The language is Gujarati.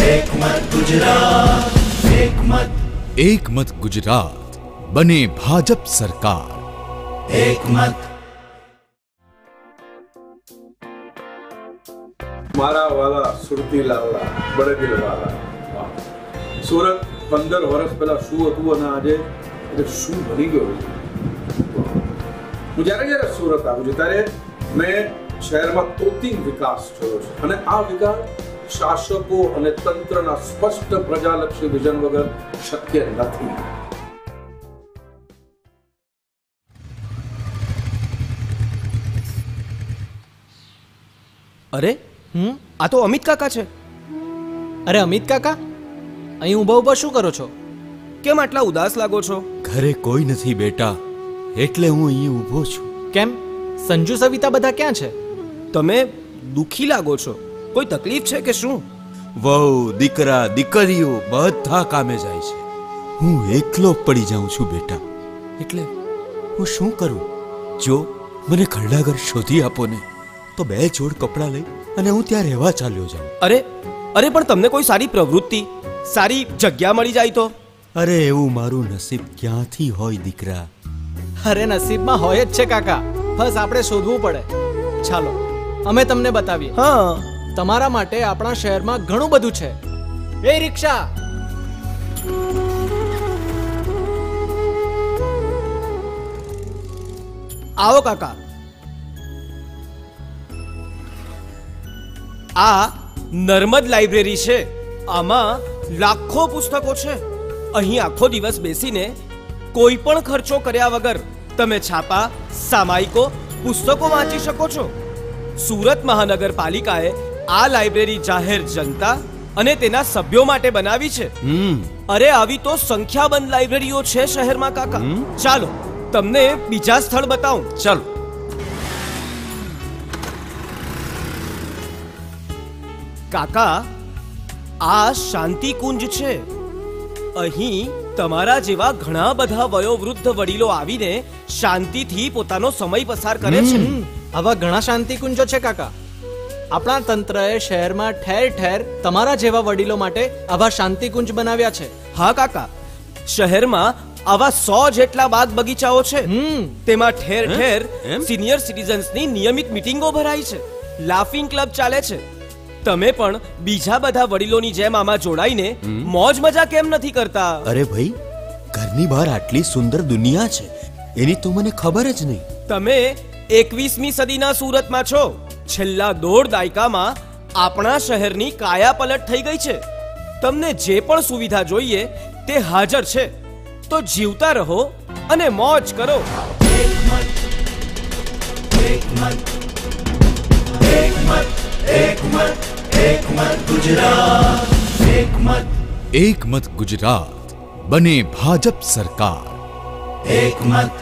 एक मत गुजरात बने भाजप सरकार। मारा वाला सुरती लावला बड़दिल वाला। સુરત 15 વર્ષ પહેલા શું હતું અને આજે શું બની ગયું છે। હું જ્યારે સુરત આવું છું ત્યારે મેં શહેરમાં તોતિંગ વિકાસ જોયો છે અને આ વિકાસ શાસકો અને તંત્રના સ્પષ્ટ પ્રજાલક્ષી વિઝન વગર શક્ય નથી। અરે આ તો અમિત કાકા છે। અરે અમિત કાકા, અહીં ઊભા ઊભા શું કરો છો? કેમ આટલા ઉદાસ લાગો છો? ઘરે કોઈ નથી બેટા, એટલે હું અહીં ઊભો છું। કેમ, સંજુ સવિતા બધા ક્યાં છે? તમે દુખી લાગો છો, કોઈ તકલીફ છે કે શું? વહુ દીકરા દીકરીઓ બધા કામે જાય છે, હું એકલો પડી જાઉં છું બેટા। એટલે હું શું કરું? જો મને ખરડાગર શોધી આપો ને તો 2 જોડ કપડાં લઈ અને હું ત્યાં રહેવા ચાલ્યો જાઉં। અરે પણ તમને કોઈ સારી પ્રવૃત્તિ, સારી જગ્યા મળી જાય તો? અરે એવું મારું નસીબ ક્યાંથી હોય દીકરા? અરે નસીબમાં હોય જ છે કાકા, બસ આપણે શોધવું પડે। ચાલો અમે તમને બતાવીએ। હા, તમારા માટે આપણા શહેરમાં ઘણું બધું છે। એ રિક્ષા, આવો કાકા। આ નર્મદ લાઇબ્રેરી છે, આમાં લાખો પુસ્તકો છે। અહીં આખો દિવસ બેસીને કોઈ પણ ખર્ચો કર્યા વગર તમે છાપા, સામાયિકો, પુસ્તકો વાંચી શકો છો। સુરત મહાનગરપાલિકાએ આ લાઇબ્રેરી જાહેર જનતા અને તેના સભ્યો માટે બનાવી છે। અરે આવી તો સંખ્યાબંધ લાઇબ્રેરીઓ છે શહેરમાં કાકા। ચાલો તમને બીજા સ્થળ બતાવું। ચાલો। કાકા, આ શાંતિકુંજ છે। અહીં તમારા જેવા ઘણા બધા વયોવૃદ્ધ વડીલો આવીને શાંતિથી પોતાનો સમય પસાર કરે છે। આવા ઘણા શાંતિકુંજો છે કાકા। આપણા તંત્રએ શહેરમાં ઠેર ઠેર તમારા જેવા વડીલો માટે આવા શાંતિકુંજ બનાવ્યા છે। હા કાકા, શહેરમાં આવા 100 જેટલા બાગ બગીચાઓ છે। તેમાં ઠેર ઠેર સિનિયર સિટીઝન્સની નિયમિત મીટિંગો ભરાય છે, લાફિંગ ક્લબ ચાલે છે। તમે પણ બીજા બધા વડીલોની જેમ આમાં જોડાઈને મોજ મજા કેમ નથી કરતા? અરે ભાઈ, ઘરની બહાર આટલી સુંદર દુનિયા છે એની તો મને ખબર જ નહીં। તમે 21મી સદીના સુરતમાં છો। છેલ્લા 1.5 દાયકામાં આપણા શહેરની કાયાપલટ થઈ ગઈ છે। તમને જે પણ સુવિધા જોઈએ તે હાજર છે, તો જીવતા રહો અને મોજ કરો। एक मत गुजरात बने भाजप सरकार। एक मत